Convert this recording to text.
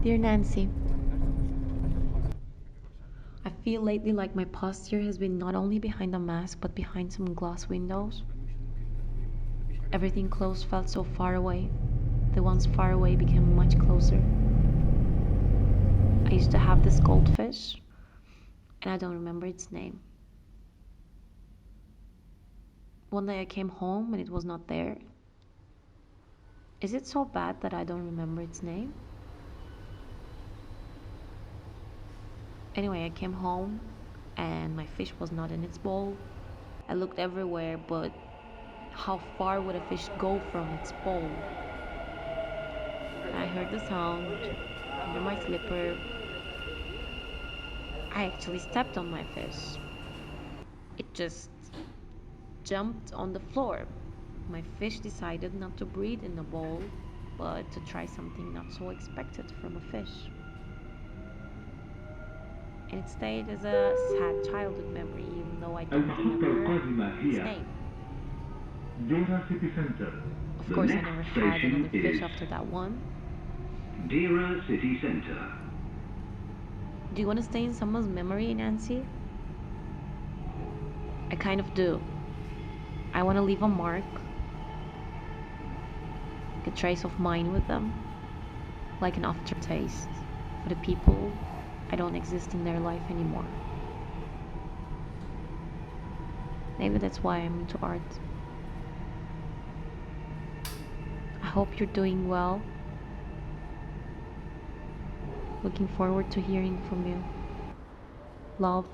Dear Nancy, I feel lately like my posture has been not only behind a mask but behind some glass windows. Everything close felt so far away. The ones far away became much closer. I used to have this goldfish, and I don't remember its name. One day I came home and it was not there. Is it so bad that I don't remember its name? Anyway, I came home and my fish was not in its bowl. I looked everywhere, but how far would a fish go from its bowl? I heard the sound under my slipper. I actually stepped on my fish. It just jumped on the floor. My fish decided not to breathe in the bowl, but to try something not so expected from a fish. And it stayed as a sad childhood memory, even though I don't المحطة remember القادمة its هي name. Dera City Center. Of The course, I next never had station another fish is after that one. Dera City Center. Do you want to stay in someone's memory, Nancy? I kind of do. I want to leave a mark, a trace of mine with them, like an aftertaste for the people I don't exist in their life anymore. Maybe that's why I'm into art. I hope you're doing well. Looking forward to hearing from you. Love.